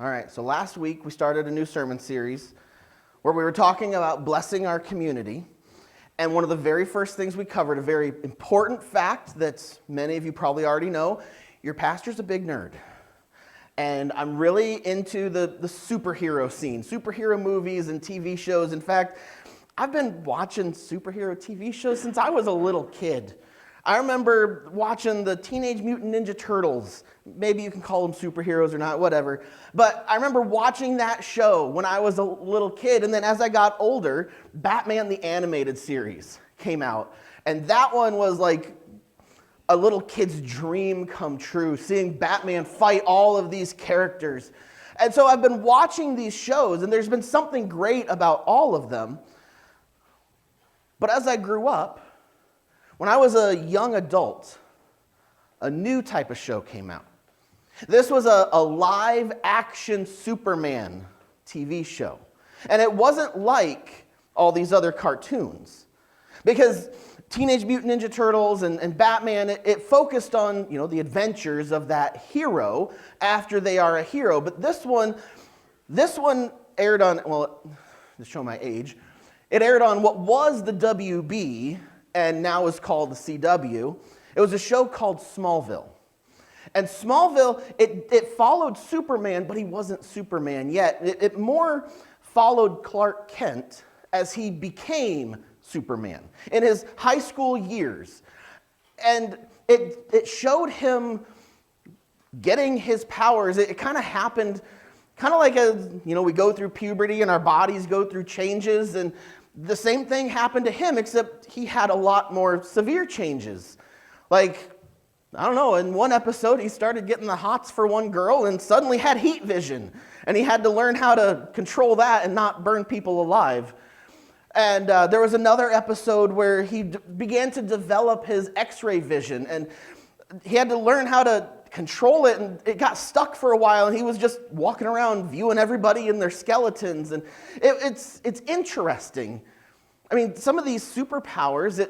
All right, so last week we started a new sermon series where we were talking about blessing our community. And one of the very first things we covered, a very important fact that many of you probably already know, your pastor's a big nerd. And I'm really into the superhero scene, superhero movies and TV shows. In fact, I've been watching superhero TV shows since I was a little kid. I remember watching the Teenage Mutant Ninja Turtles. Maybe you can call them superheroes or not, whatever. But I remember watching that show when I was a little kid. And then as I got older, Batman the Animated Series came out. And that one was like a little kid's dream come true, seeing Batman fight all of these characters. And so I've been watching these shows, and there's been something great about all of them. But as I grew up, when I was a young adult, a new type of show came out. This was a live-action Superman TV show. And it wasn't like all these other cartoons. Because Teenage Mutant Ninja Turtles and Batman, it focused on, the adventures of that hero after they are a hero. But this one aired on, to show my age, it aired on what was the WB, and now is called the CW. It was a show called Smallville. And Smallville, it followed Superman, but he wasn't Superman yet. It more followed Clark Kent as he became Superman in his high school years. And it showed him getting his powers. It kind of happened, kind of like we go through puberty and our bodies go through changes, and the same thing happened to him, except he had a lot more severe changes. Like, I don't know, in one episode, he started getting the hots for one girl and suddenly had heat vision. And he had to learn how to control that and not burn people alive. And there was another episode where he began to develop his X-ray vision. And he had to learn how to control it, and it got stuck for a while, and he was just walking around viewing everybody in their skeletons. And it's interesting. I mean, some of these superpowers,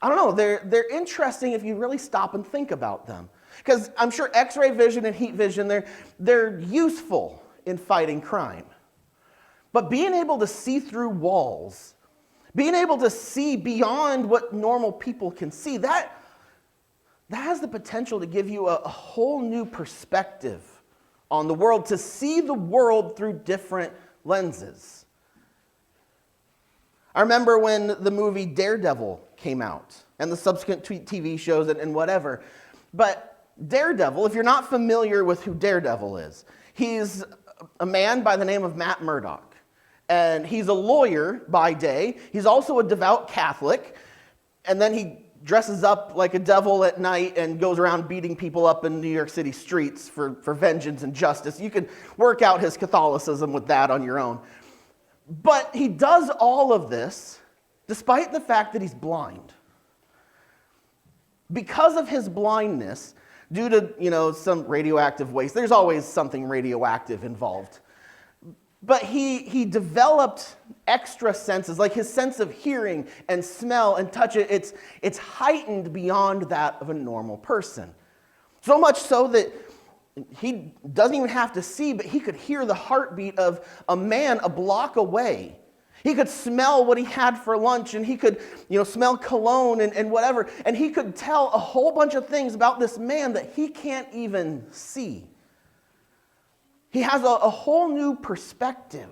I don't know, they're interesting if you really stop and think about them. Because I'm sure X-ray vision and heat vision, they're useful in fighting crime. But being able to see through walls, being able to see beyond what normal people can see, that has the potential to give you a whole new perspective on the world, to see the world through different lenses. I remember when the movie Daredevil came out, and the subsequent TV shows and whatever. But Daredevil, if you're not familiar with who Daredevil is, he's a man by the name of Matt Murdock. And he's a lawyer by day. He's also a devout Catholic. And then he dresses up like a devil at night and goes around beating people up in New York City streets for vengeance and justice. You can work out his Catholicism with that on your own. But he does all of this despite the fact that he's blind. Because of his blindness, due to, some radioactive waste, there's always something radioactive involved. But he developed extra senses, like his sense of hearing and smell and touch. It's heightened beyond that of a normal person. So much so that he doesn't even have to see, but he could hear the heartbeat of a man a block away. He could smell what he had for lunch, and he could, smell cologne and whatever. And he could tell a whole bunch of things about this man that he can't even see. He has a whole new perspective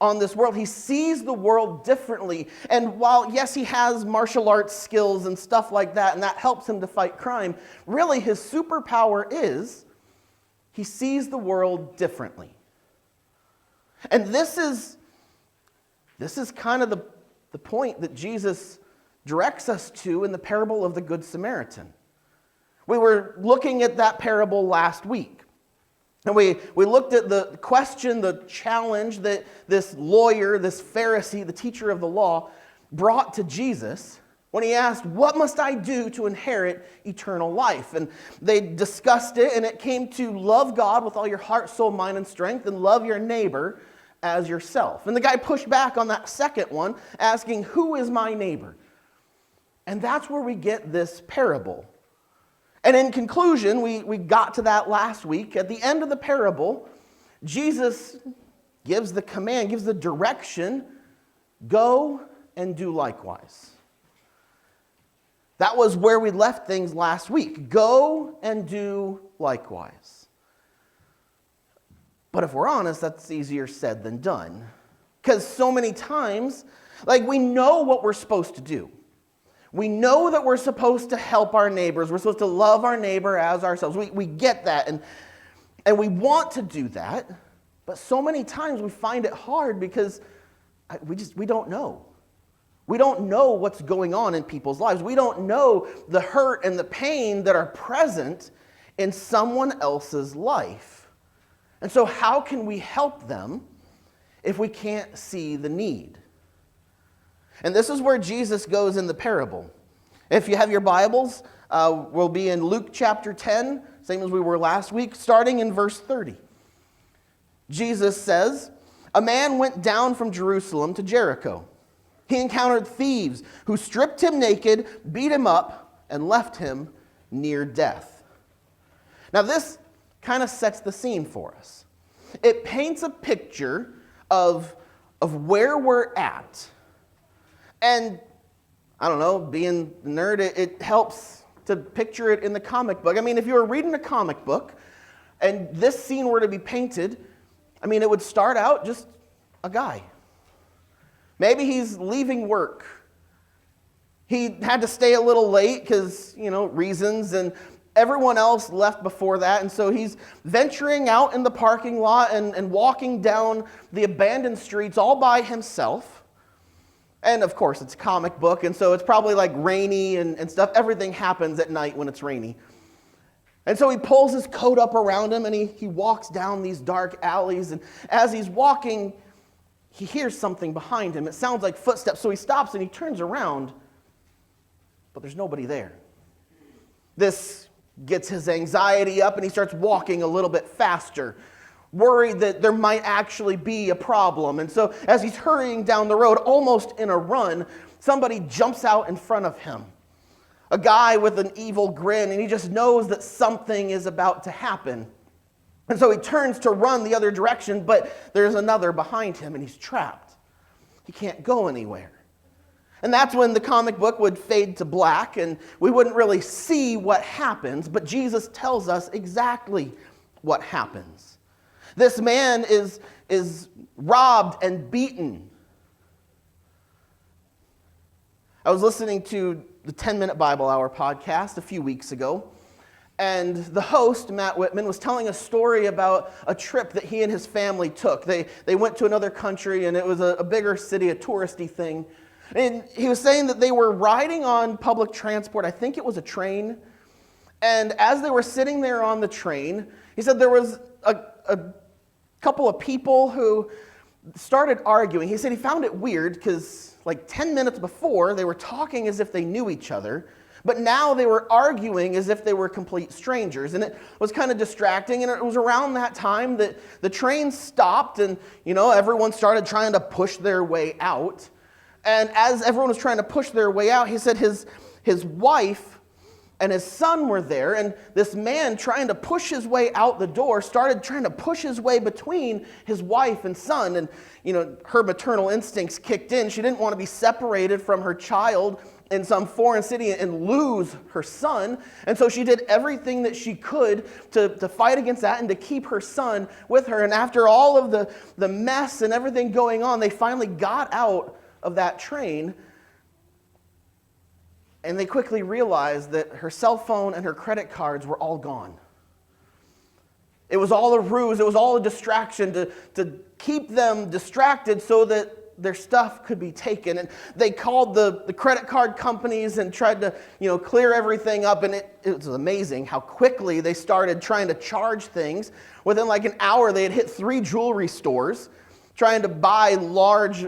on this world. He sees the world differently. And while, yes, he has martial arts skills and stuff like that, and that helps him to fight crime, really his superpower is he sees the world differently. And this is kind of the point that Jesus directs us to in the parable of the Good Samaritan. We were looking at that parable last week. And we looked at the question, the challenge that this lawyer, this Pharisee, the teacher of the law, brought to Jesus when he asked, "What must I do to inherit eternal life?" And they discussed it, and it came to love God with all your heart, soul, mind, and strength, and love your neighbor as yourself. And the guy pushed back on that second one, asking, "Who is my neighbor?" And that's where we get this parable. And in conclusion, we got to that last week. At the end of the parable, Jesus gives the command, gives the direction, go and do likewise. That was where we left things last week. Go and do likewise. But if we're honest, that's easier said than done. Because so many times, we know what we're supposed to do. We know that we're supposed to help our neighbors. We're supposed to love our neighbor as ourselves. We get that, and we want to do that. But so many times we find it hard because we don't know. We don't know what's going on in people's lives. We don't know the hurt and the pain that are present in someone else's life. And so how can we help them if we can't see the need? And this is where Jesus goes in the parable. If you have your Bibles, we'll be in Luke chapter 10, same as we were last week, starting in verse 30. Jesus says, "A man went down from Jerusalem to Jericho. He encountered thieves who stripped him naked, beat him up, and left him near death." Now this kind of sets the scene for us. It paints a picture of where we're at. And I don't know, being a nerd, it helps to picture it in the comic book. If you were reading a comic book and this scene were to be painted, it would start out just a guy. Maybe he's leaving work. He had to stay a little late because, reasons, and everyone else left before that. And so he's venturing out in the parking lot and walking down the abandoned streets all by himself. And of course, it's a comic book, and so it's probably rainy and stuff. Everything happens at night when it's rainy. And so he pulls his coat up around him and he walks down these dark alleys. And as he's walking, he hears something behind him. It sounds like footsteps. So he stops and he turns around, but there's nobody there. This gets his anxiety up and he starts walking a little bit faster, worried that there might actually be a problem. And so as he's hurrying down the road, almost in a run, somebody jumps out in front of him. A guy with an evil grin, and he just knows that something is about to happen. And so he turns to run the other direction, but there's another behind him, and he's trapped. He can't go anywhere. And that's when the comic book would fade to black, and we wouldn't really see what happens, but Jesus tells us exactly what happens. This man is robbed and beaten. I was listening to the 10-Minute Bible Hour podcast a few weeks ago, and the host, Matt Whitman, was telling a story about a trip that he and his family took. They went to another country, and it was a bigger city, a touristy thing. And he was saying that they were riding on public transport. I think it was a train. And as they were sitting there on the train, he said there was a couple of people who started arguing. He said he found it weird because 10 minutes before, they were talking as if they knew each other, but now they were arguing as if they were complete strangers. And it was kind of distracting, and it was around that time that the train stopped and, everyone started trying to push their way out. And as everyone was trying to push their way out, he said his wife and his son were there, and this man trying to push his way out the door started trying to push his way between his wife and son. And, her maternal instincts kicked in. She didn't want to be separated from her child in some foreign city and lose her son. And so she did everything that she could to fight against that and to keep her son with her. And after all of the mess and everything going on, they finally got out of that train. And they quickly realized that her cell phone and her credit cards were all gone. It was all a ruse. It was all a distraction to keep them distracted so that their stuff could be taken. And they called the credit card companies and tried to clear everything up. And it was amazing how quickly they started trying to charge things. Within an hour, they had hit 3 jewelry stores trying to buy large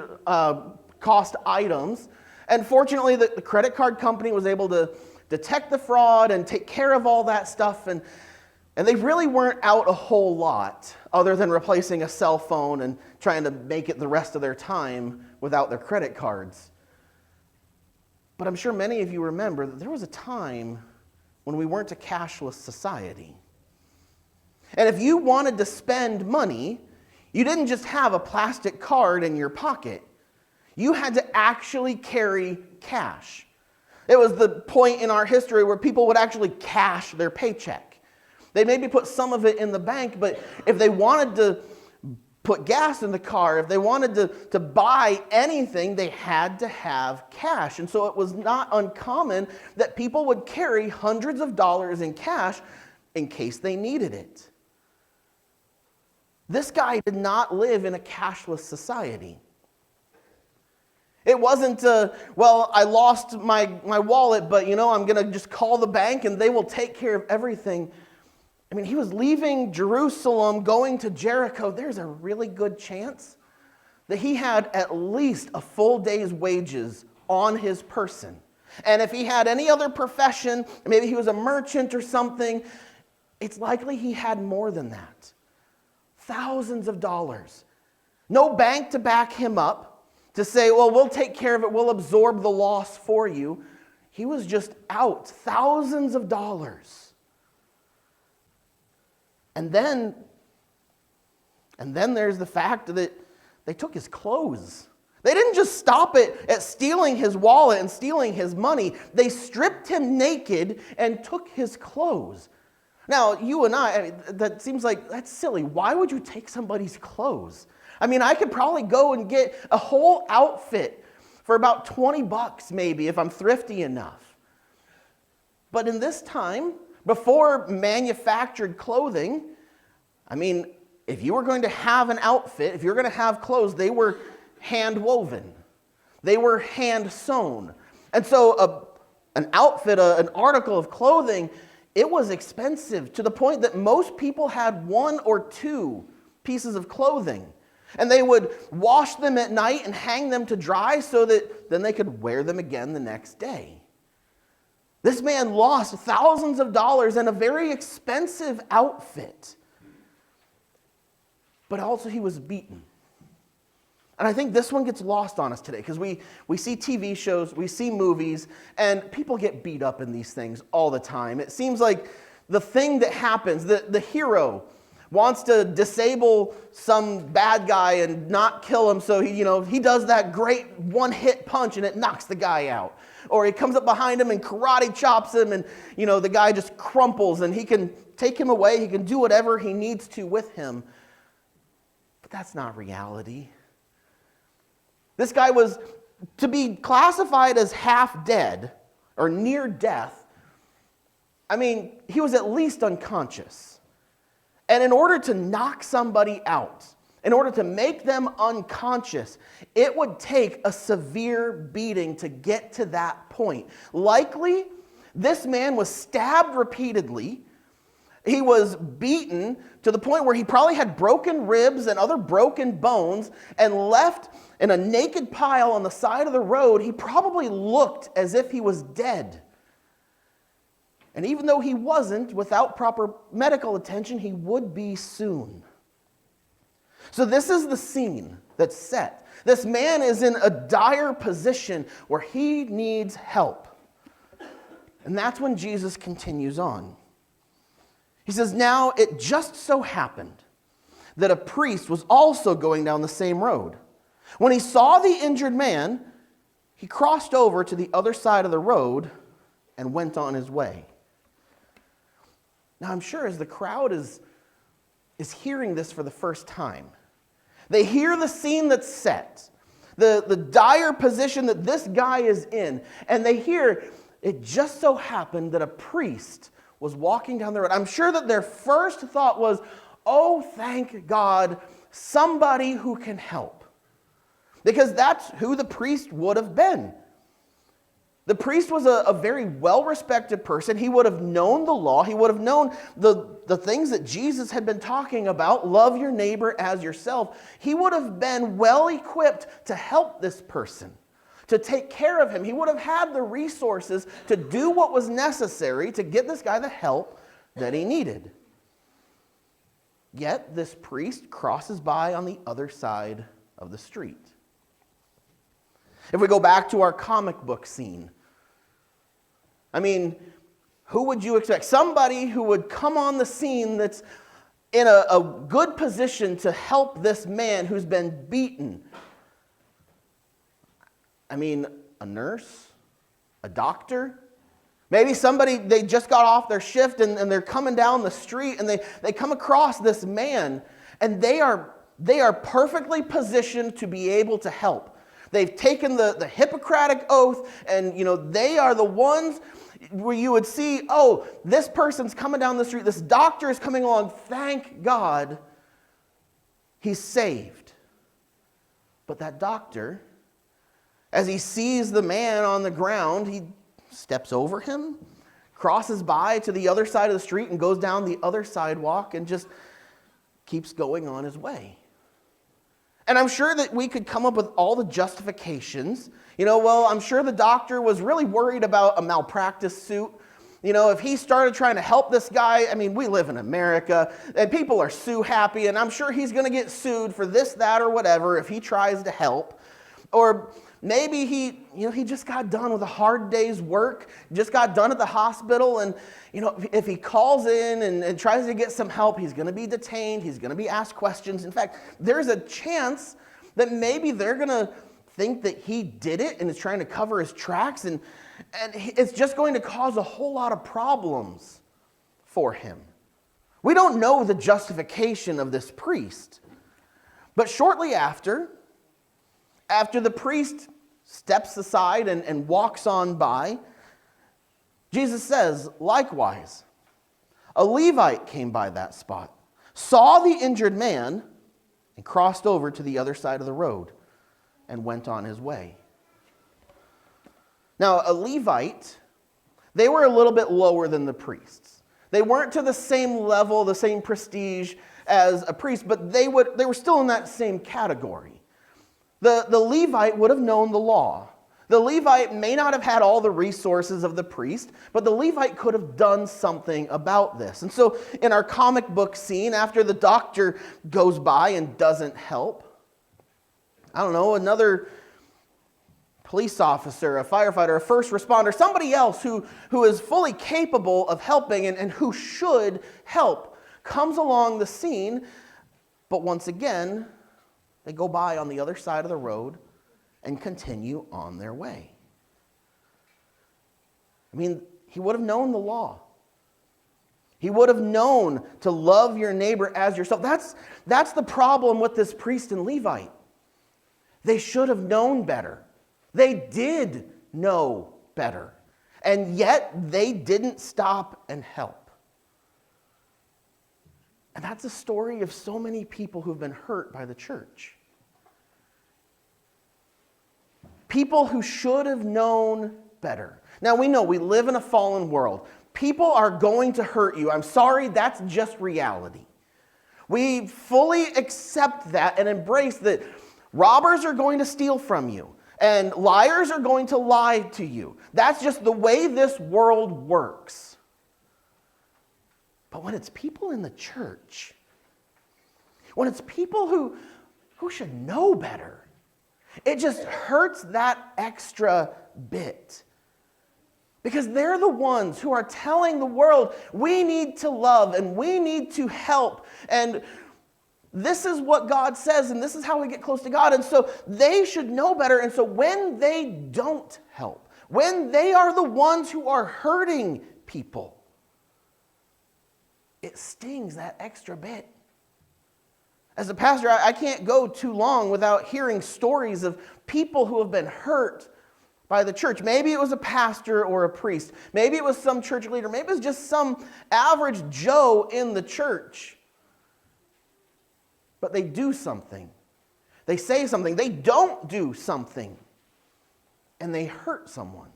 cost items. And fortunately, the credit card company was able to detect the fraud and take care of all that stuff. And they really weren't out a whole lot other than replacing a cell phone and trying to make it the rest of their time without their credit cards. But I'm sure many of you remember that there was a time when we weren't a cashless society. And if you wanted to spend money, you didn't just have a plastic card in your pocket. You had to actually carry cash. It was the point in our history where people would actually cash their paycheck. They maybe put some of it in the bank, but if they wanted to put gas in the car, if they wanted to buy anything, they had to have cash. And so it was not uncommon that people would carry hundreds of dollars in cash in case they needed it. This guy did not live in a cashless society. It wasn't, well, I lost my wallet, but I'm going to just call the bank and they will take care of everything. I mean, he was leaving Jerusalem, going to Jericho. There's a really good chance that he had at least a full day's wages on his person. And if he had any other profession, maybe he was a merchant or something, it's likely he had more than that. Thousands of dollars. No bank to back him up to say, well, we'll take care of it, we'll absorb the loss for you. He was just out thousands of dollars. And then there's the fact that they took his clothes. They didn't just stop it at stealing his wallet and stealing his money. They stripped him naked and took his clothes. Now, you and I mean, that seems like that's silly. Why would you take somebody's clothes? I mean, I could probably go and get a whole outfit for about $20 maybe if I'm thrifty enough. But in this time, before manufactured clothing, I mean, if you were going to have an outfit, if you were going to have clothes, they were hand woven. They were hand sewn. And so an outfit, an article of clothing, it was expensive to the point that most people had one or two pieces of clothing. And they would wash them at night and hang them to dry so that then they could wear them again the next day. This man lost thousands of dollars in a very expensive outfit. But also he was beaten. And I think this one gets lost on us today because we see TV shows, we see movies, and people get beat up in these things all the time. It seems like the thing that happens, the hero wants to disable some bad guy and not kill him, so he does that great one-hit punch and it knocks the guy out. Or he comes up behind him and karate chops him and the guy just crumples and he can take him away, he can do whatever he needs to with him. But that's not reality. This guy was to be classified as half dead or near death. I mean, he was at least unconscious. And in order to knock somebody out, in order to make them unconscious, it would take a severe beating to get to that point. Likely, this man was stabbed repeatedly. He was beaten to the point where he probably had broken ribs and other broken bones and left in a naked pile on the side of the road. He probably looked as if he was dead. And even though he wasn't, without proper medical attention, he would be soon. So this is the scene that's set. This man is in a dire position where he needs help. And that's when Jesus continues on. He says, now it just so happened that a priest was also going down the same road. When he saw the injured man, he crossed over to the other side of the road and went on his way. Now I'm sure as the crowd is hearing this for the first time, they hear the scene that's set, the dire position that this guy is in, and they hear it just so happened that a priest was walking down the road. I'm sure that their first thought was, oh, thank God, somebody who can help. Because that's who the priest would have been. The priest was a very well-respected person. He would have known the law. He would have known the things that Jesus had been talking about. Love your neighbor as yourself. He would have been well-equipped to help this person, to take care of him. He would have had the resources to do what was necessary to get this guy the help that he needed. Yet this priest crosses by on the other side of the street. If we go back to our comic book scene, I mean, Who would you expect? Somebody who would come on the scene that's in a good position to help this man who's been beaten. I mean, a nurse? A doctor? Maybe somebody, they just got off their shift and they're coming down the street and they come across this man and they are perfectly positioned to be able to help. They've taken the Hippocratic oath and, they are the ones where you would see, oh, this person's coming down the street, this doctor is coming along, thank God he's saved. But that doctor, as he sees the man on the ground, he steps over him, crosses by to the other side of the street and goes down the other sidewalk and just keeps going on his way. And I'm sure that we could come up with all the justifications. I'm sure the doctor was really worried about a malpractice suit. If he started trying to help this guy, we live in America, and people are sue happy, and I'm sure he's going to get sued for this, that, or whatever if he tries to help. Or maybe he just got done with a hard day's work, just got done at the hospital, and, if he calls in and tries to get some help, he's going to be detained, he's going to be asked questions. In fact, there's a chance that maybe they're going to think that he did it and is trying to cover his tracks, and it's just going to cause a whole lot of problems for him. We don't know the justification of this priest, but shortly after the priest steps aside and walks on by, Jesus says, likewise, a Levite came by that spot, saw the injured man, and crossed over to the other side of the road and went on his way. Now, a Levite, they were a little bit lower than the priests. They weren't to the same level, the same prestige as a priest, but they were still in that same category. The Levite would have known the law. The Levite may not have had all the resources of the priest, but the Levite could have done something about this. And so in our comic book scene, after the doctor goes by and doesn't help, another police officer, a firefighter, a first responder, somebody else who is fully capable of helping and who should help, comes along the scene, but once again, they go by on the other side of the road and continue on their way. He would have known the law. He would have known to love your neighbor as yourself. That's the problem with this priest and Levite. They should have known better. They did know better. And yet they didn't stop and help. And that's a story of so many people who've been hurt by the church. People who should have known better. Now we know we live in a fallen world. People are going to hurt you. I'm sorry, that's just reality. We fully accept that and embrace that robbers are going to steal from you and liars are going to lie to you. That's just the way this world works. But when it's people in the church, when it's people who should know better, it just hurts that extra bit. Because they're the ones who are telling the world, we need to love and we need to help. And this is what God says and this is how we get close to God. And so they should know better. And so when they don't help, when they are the ones who are hurting people, it stings that extra bit. As a pastor, I can't go too long without hearing stories of people who have been hurt by the church. Maybe it was a pastor or a priest. Maybe it was some church leader. Maybe it was just some average Joe in the church. But they do something. They say something. They don't do something. And they hurt someone.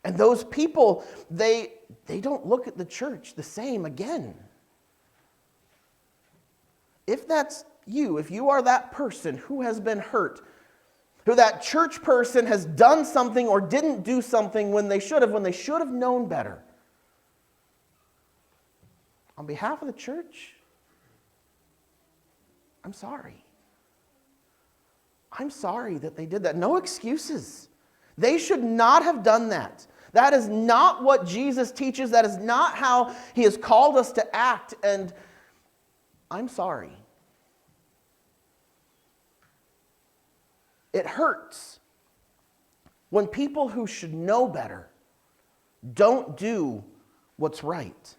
And those people, they don't look at the church the same again. If that's you, if you are that person who has been hurt, who that church person has done something or didn't do something when they should have known better, on behalf of the church, I'm sorry. I'm sorry that they did that. No excuses. They should not have done that. That is not what Jesus teaches. That is not how he has called us to act. And I'm sorry. It hurts when people who should know better don't do what's right.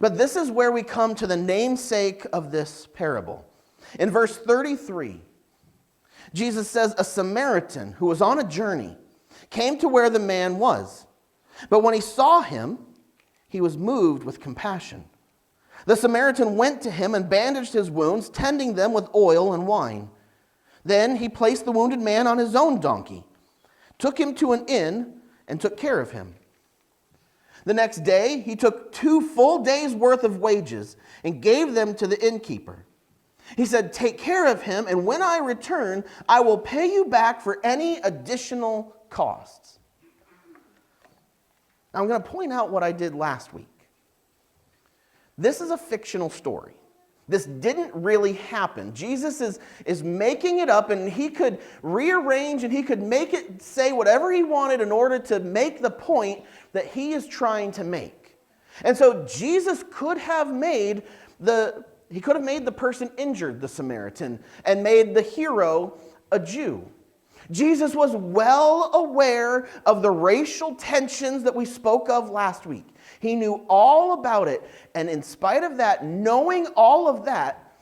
But this is where we come to the namesake of this parable. In verse 33, Jesus says, a Samaritan who was on a journey came to where the man was. But when he saw him, he was moved with compassion. The Samaritan went to him and bandaged his wounds, tending them with oil and wine. Then he placed the wounded man on his own donkey, took him to an inn, and took care of him. The next day, he took 2 full days' worth of wages and gave them to the innkeeper. He said, take care of him, and when I return, I will pay you back for any additional costs. Now, I'm going to point out what I did last week. This is a fictional story. This didn't really happen. Jesus is making it up, and he could rearrange and he could make it say whatever he wanted in order to make the point that he is trying to make. And so Jesus could have made the person injured, the Samaritan, and made the hero a Jew. Jesus was well aware of the racial tensions that we spoke of last week. He knew all about it. And in spite of that, knowing all of that,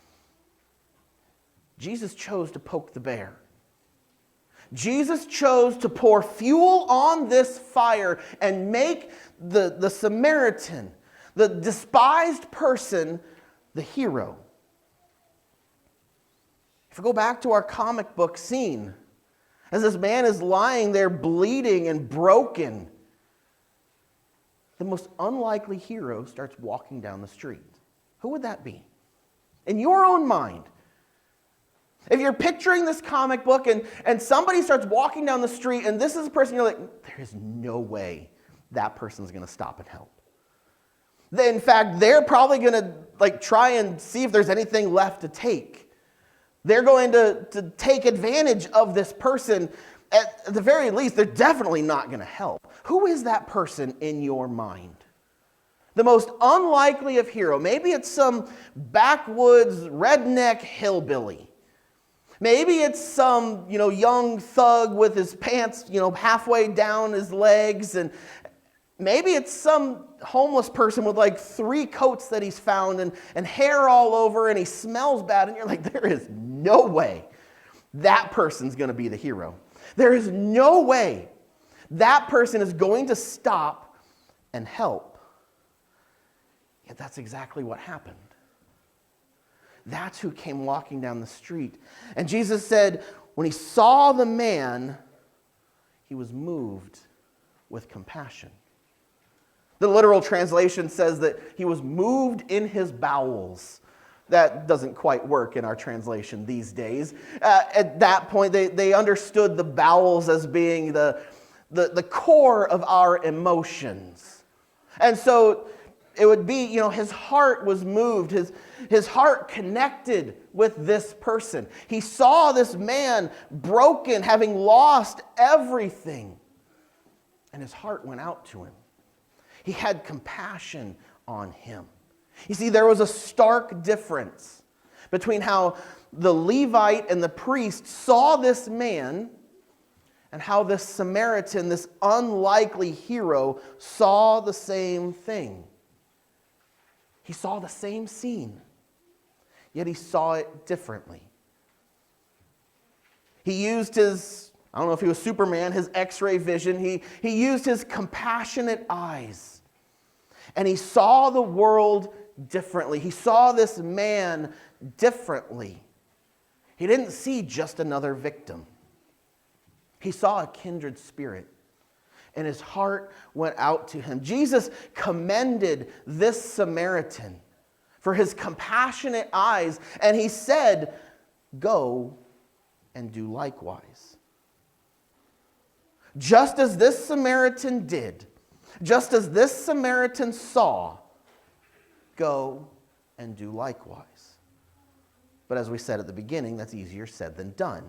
Jesus chose to poke the bear. Jesus chose to pour fuel on this fire and make the Samaritan, the despised person, the hero. If we go back to our comic book scene, as this man is lying there bleeding and broken, the most unlikely hero starts walking down the street. Who would that be? In your own mind, if you're picturing this comic book and somebody starts walking down the street and this is a person, you're like, there is no way that person's going to stop and help. In fact, they're probably going to try and see if there's anything left to take. They're going to take advantage of this person. At the very least, they're definitely not going to help. Who is that person in your mind? The most unlikely of hero. Maybe it's some backwoods redneck hillbilly. Maybe it's some, young thug with his pants, halfway down his legs. And maybe it's some homeless person with 3 coats that he's found and hair all over and he smells bad. And you're like, there is no way that person's going to be the hero. There is no way that person is going to stop and help. Yet that's exactly what happened. That's who came walking down the street. And Jesus said, when he saw the man, he was moved with compassion. The literal translation says that he was moved in his bowels. That doesn't quite work in our translation these days. At that point, they understood the bowels as being the core of our emotions. And so it would be, his heart was moved. His heart connected with this person. He saw this man broken, having lost everything. And his heart went out to him. He had compassion on him. You see, there was a stark difference between how the Levite and the priest saw this man and how this Samaritan, this unlikely hero, saw the same thing. He saw the same scene, yet he saw it differently. He used his, I don't know if he was Superman, his X-ray vision. He used his compassionate eyes, and he saw the world differently. He saw this man differently. He didn't see just another victim. He saw a kindred spirit, and his heart went out to him. Jesus commended this Samaritan for his compassionate eyes, and he said, "Go and do likewise." Just as this Samaritan did, just as this Samaritan saw, go and do likewise. But as we said at the beginning, that's easier said than done.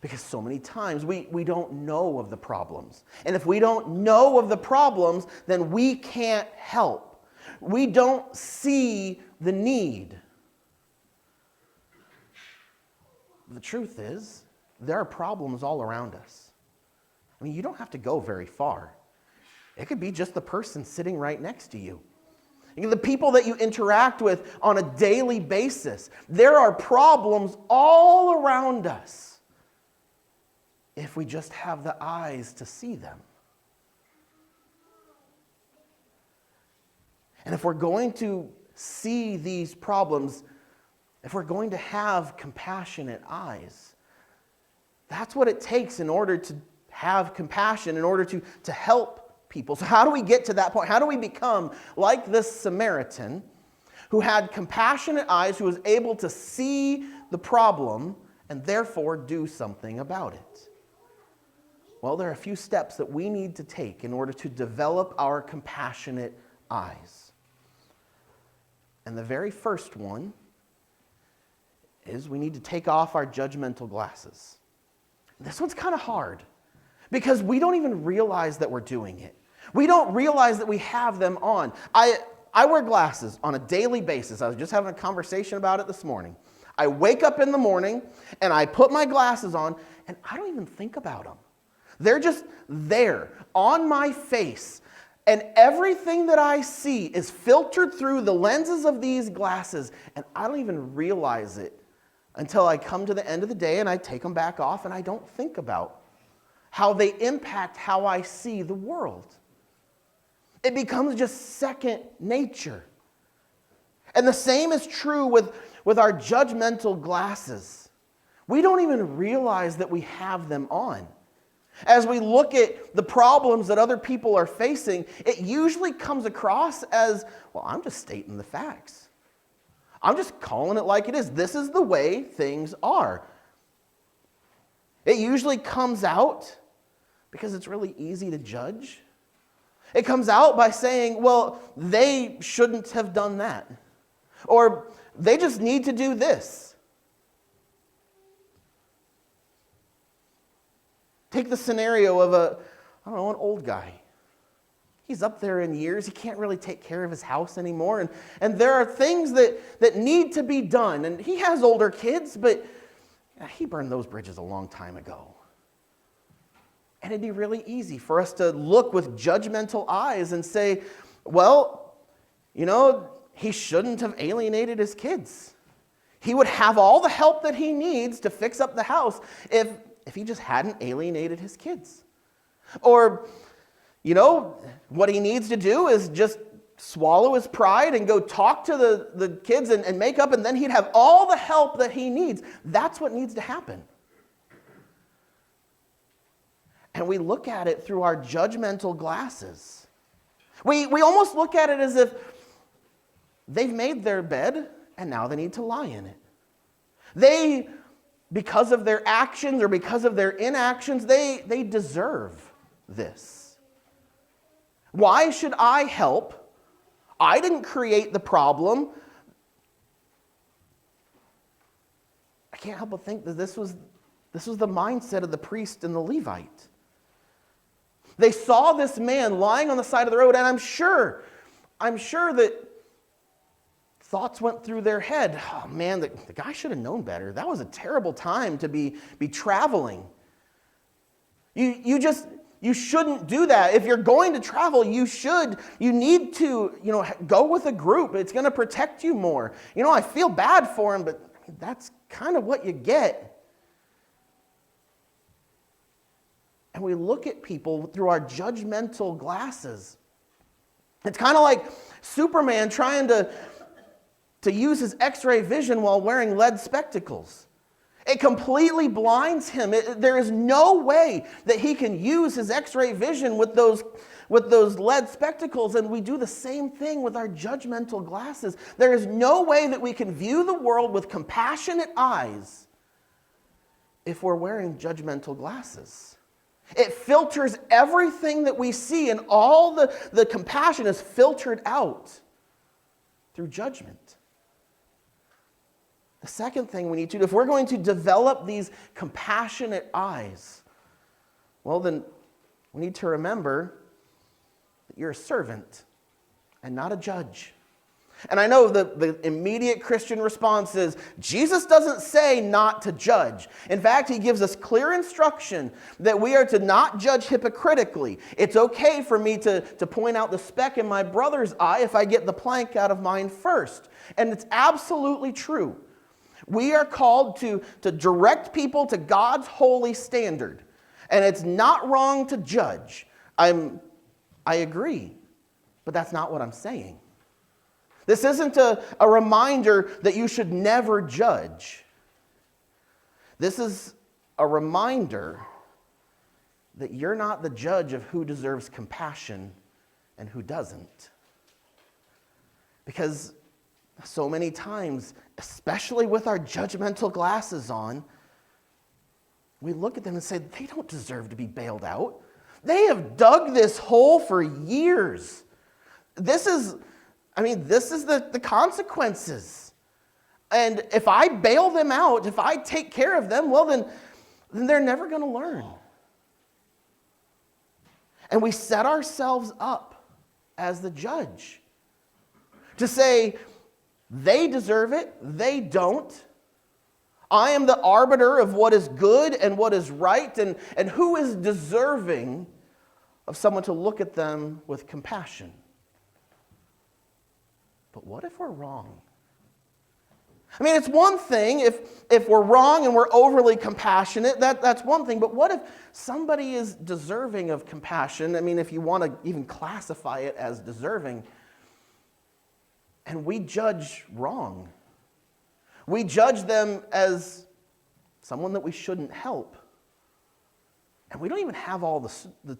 Because so many times we don't know of the problems. And if we don't know of the problems, then we can't help. We don't see the need. The truth is, there are problems all around us. I mean, you don't have to go very far. It could be just the person sitting right next to you. The people that you interact with on a daily basis. There are problems all around us if we just have the eyes to see them. And if we're going to see these problems, if we're going to have compassionate eyes, that's what it takes in order to have compassion, in order to help people. So how do we get to that point? How do we become like this Samaritan who had compassionate eyes, who was able to see the problem and therefore do something about it? Well, there are a few steps that we need to take in order to develop our compassionate eyes. And the very first one is we need to take off our judgmental glasses. This one's kind of hard because we don't even realize that we're doing it. We don't realize that we have them on. I wear glasses on a daily basis. I was just having a conversation about it this morning. I wake up in the morning and I put my glasses on and I don't even think about them. They're just there on my face. And everything that I see is filtered through the lenses of these glasses. And I don't even realize it until I come to the end of the day and I take them back off and I don't think about how they impact how I see the world. It becomes just second nature. And the same is true with our judgmental glasses. We don't even realize that we have them on. As we look at the problems that other people are facing, it usually comes across as, well, I'm just stating the facts. I'm just calling it like it is. This is the way things are. It usually comes out because it's really easy to judge. It comes out by saying, well, they shouldn't have done that. Or they just need to do this. Take the scenario of an old guy. He's up there in years. He can't really take care of his house anymore. And there are things that need to be done. And he has older kids, but he burned those bridges a long time ago. And it'd be really easy for us to look with judgmental eyes and say, well, he shouldn't have alienated his kids. He would have all the help that he needs to fix up the house if he just hadn't alienated his kids. Or, what he needs to do is just swallow his pride and go talk to the kids and make up, and then he'd have all the help that he needs. That's what needs to happen. And we look at it through our judgmental glasses. We almost look at it as if they've made their bed and now they need to lie in it. They, because of their actions or because of their inactions, they deserve this. Why should I help? I didn't create the problem. I can't help but think that this was the mindset of the priest and the Levite. They saw this man lying on the side of the road, and I'm sure that thoughts went through their head. Oh man, the guy should have known better. That was a terrible time to be traveling. You shouldn't do that. If you're going to travel, you need to, go with a group. It's going to protect you more. I feel bad for him, but that's kind of what you get. And we look at people through our judgmental glasses. It's kind of like Superman trying to use his X-ray vision while wearing lead spectacles. It completely blinds him. There is no way that he can use his X-ray vision with those lead spectacles, and we do the same thing with our judgmental glasses. There is no way that we can view the world with compassionate eyes if we're wearing judgmental glasses. It filters everything that we see, and all the compassion is filtered out through judgment. The second thing we need to do, if we're going to develop these compassionate eyes, well, then we need to remember that you're a servant and not a judge. And I know the immediate Christian response is, Jesus doesn't say not to judge. In fact, he gives us clear instruction that we are to not judge hypocritically. It's okay for me to point out the speck in my brother's eye if I get the plank out of mine first. And it's absolutely true. We are called to direct people to God's holy standard. And it's not wrong to judge. I agree, but that's not what I'm saying. This isn't a reminder that you should never judge. This is a reminder that you're not the judge of who deserves compassion and who doesn't. Because so many times, especially with our judgmental glasses on, we look at them and say, they don't deserve to be bailed out. They have dug this hole for years. This is the consequences. And if I bail them out, if I take care of them, well, then they're never going to learn. And we set ourselves up as the judge to say, they deserve it, they don't. I am the arbiter of what is good and what is right, and who is deserving of someone to look at them with compassion. But what if we're wrong? I mean, it's one thing if we're wrong and we're overly compassionate, that's one thing. But what if somebody is deserving of compassion? I mean, if you want to even classify it as deserving, and we judge wrong. We judge them as someone that we shouldn't help. And we don't even have all the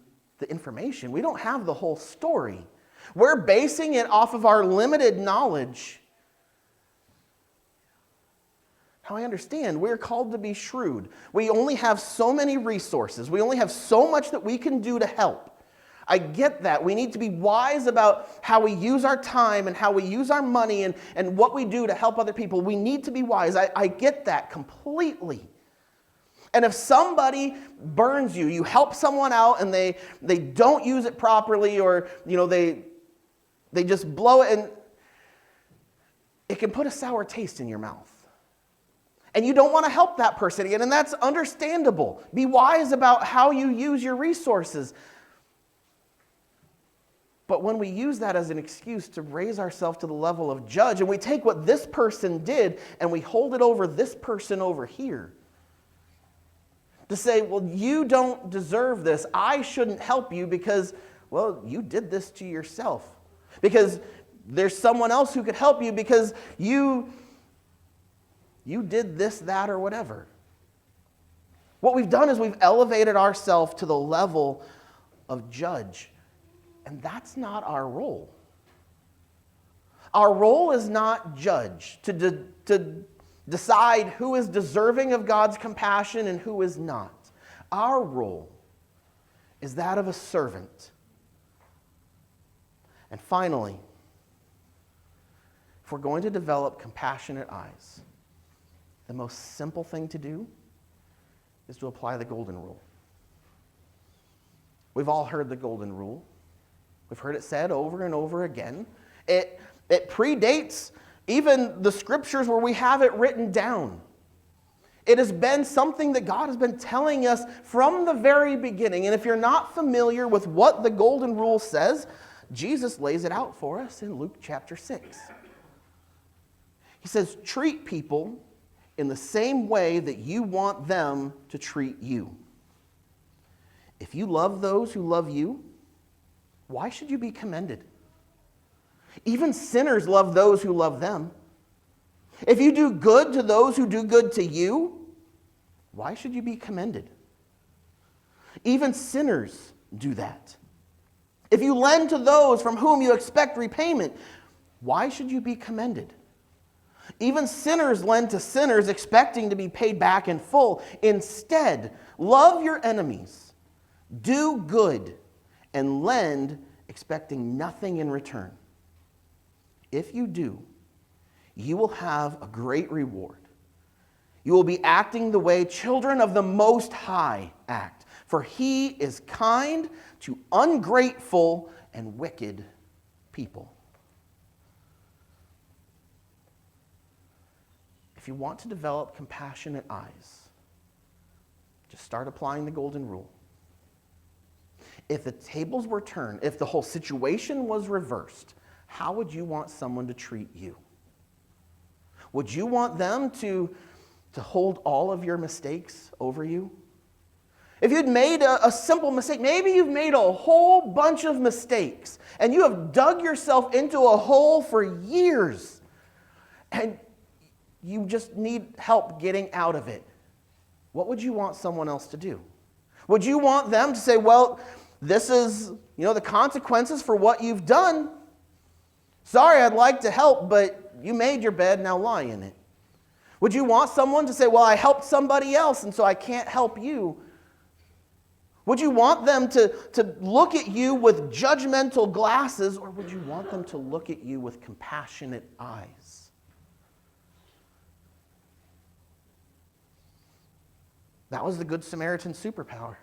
information. We don't have the whole story. We're basing it off of our limited knowledge. Now, I understand we're called to be shrewd. We only have so many resources. We only have so much that we can do to help. I get that. We need to be wise about how we use our time and how we use our money and what we do to help other people. We need to be wise. I get that completely. And if somebody burns you, you help someone out and they don't use it properly, or they just blow it, and it can put a sour taste in your mouth. And you don't want to help that person again, and that's understandable. Be wise about how you use your resources. But when we use that as an excuse to raise ourselves to the level of judge, and we take what this person did and we hold it over this person over here, to say, well, you don't deserve this. I shouldn't help you because, well, you did this to yourself. Because there's someone else who could help you because you did this, that, or whatever. What we've done is we've elevated ourselves to the level of judge. And that's not our role. Our role is not judge, to decide who is deserving of God's compassion and who is not. Our role is that of a servant. And finally, if we're going to develop compassionate eyes, the most simple thing to do is to apply the golden rule. We've all heard the golden rule. We've heard it said over and over again. It predates even the scriptures where we have it written down. It has been something that God has been telling us from the very beginning. And if you're not familiar with what the golden rule says, Jesus lays it out for us in Luke chapter 6. He says, treat people in the same way that you want them to treat you. If you love those who love you, why should you be commended? Even sinners love those who love them. If you do good to those who do good to you, why should you be commended? Even sinners do that. If you lend to those from whom you expect repayment, why should you be commended? Even sinners lend to sinners expecting to be paid back in full. Instead, love your enemies, do good, and lend expecting nothing in return. If you do, you will have a great reward, You will be acting the way children of the Most High act, for he is kind to ungrateful and wicked people. If you want to develop compassionate eyes, just start applying the golden rule. If the tables were turned, if the whole situation was reversed, how would you want someone to treat you? Would you want them to hold all of your mistakes over you? If you'd made a simple mistake, maybe you've made a whole bunch of mistakes and you have dug yourself into a hole for years and you just need help getting out of it. What would you want someone else to do? Would you want them to say, well, this is, the consequences for what you've done. Sorry, I'd like to help, but you made your bed, now lie in it. Would you want someone to say, well, I helped somebody else, and so I can't help you? Would you want them to look at you with judgmental glasses, or would you want them to look at you with compassionate eyes? That was the Good Samaritan's superpower.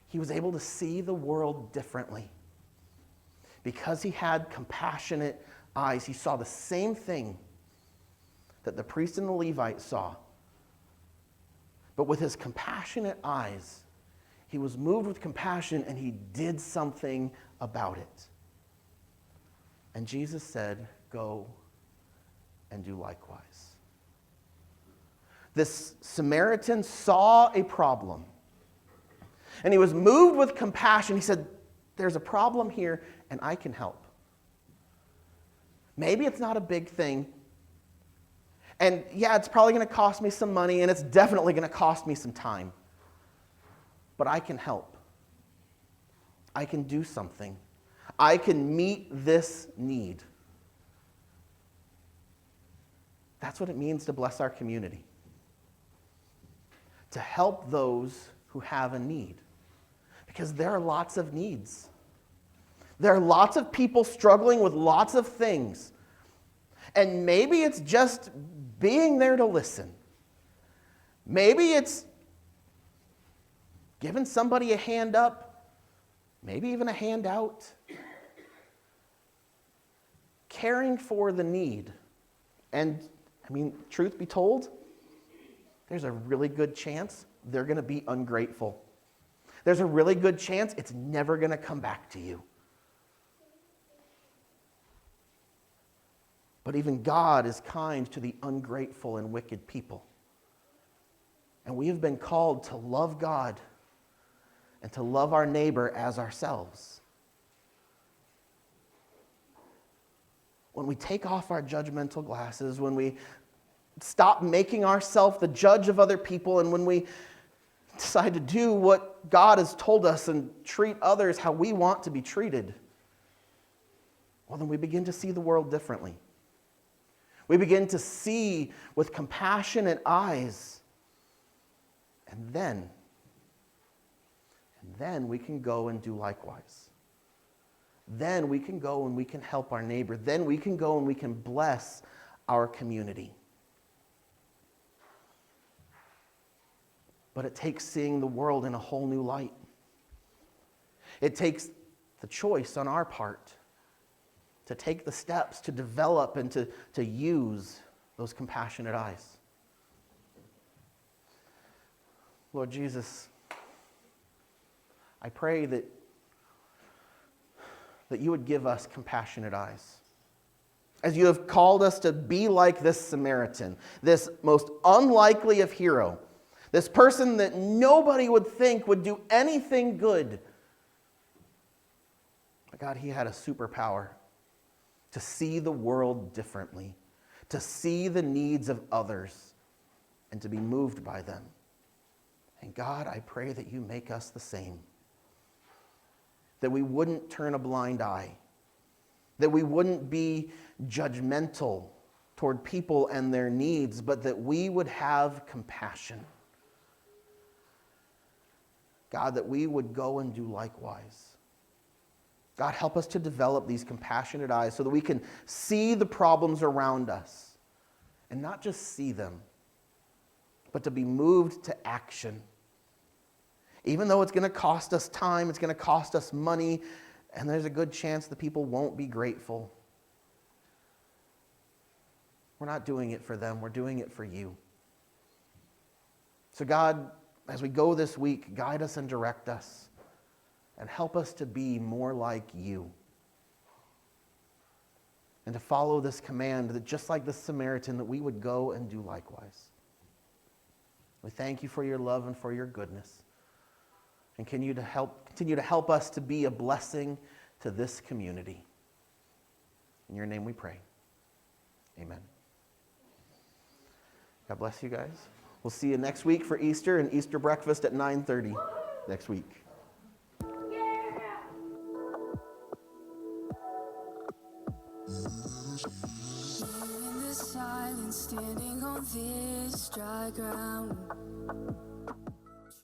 He was able to see the world differently. Because he had compassionate eyes, he saw the same thing that the priest and the Levite saw. But with his compassionate eyes, he was moved with compassion and he did something about it. And Jesus said, go and do likewise. This Samaritan saw a problem. And he was moved with compassion. He said, there's a problem here and I can help. Maybe it's not a big thing. And yeah, it's probably going to cost me some money and it's definitely going to cost me some time. But I can help. I can do something. I can meet this need. That's what it means to bless our community. To help those who have a need. Because there are lots of needs. There are lots of people struggling with lots of things. And maybe it's just being there to listen. Maybe it's giving somebody a hand up, maybe even a hand out. Caring for the need. And, truth be told, there's a really good chance they're going to be ungrateful. There's a really good chance it's never going to come back to you. But even God is kind to the ungrateful and wicked people. And we have been called to love God and to love our neighbor as ourselves. When we take off our judgmental glasses, when we stop making ourselves the judge of other people, and when we decide to do what God has told us and treat others how we want to be treated, well, then we begin to see the world differently. We begin to see with compassionate eyes. And then we can go and do likewise. Then we can go and we can help our neighbor. Then we can go and we can bless our community. But it takes seeing the world in a whole new light. It takes the choice on our part to take the steps to develop and to use those compassionate eyes. Lord Jesus, I pray that you would give us compassionate eyes. As you have called us to be like this Samaritan, this most unlikely of hero, this person that nobody would think would do anything good. But God, he had a superpower to see the world differently, to see the needs of others, and to be moved by them. And God, I pray that you make us the same. That we wouldn't turn a blind eye. That we wouldn't be judgmental toward people and their needs, but that we would have compassion. God, that we would go and do likewise. God, help us to develop these compassionate eyes so that we can see the problems around us and not just see them, but to be moved to action. Even though it's going to cost us time, it's going to cost us money, and there's a good chance the people won't be grateful. We're not doing it for them, we're doing it for you. So God, as we go this week, guide us and direct us, and help us to be more like you. And to follow this command that just like the Samaritan, that we would go and do likewise. We thank you for your love and for your goodness. And continue to help us to be a blessing to this community. In your name we pray. Amen. God bless you guys. We'll see you next week for Easter and Easter breakfast at 9:30 next week. In the silence, standing on this dry ground.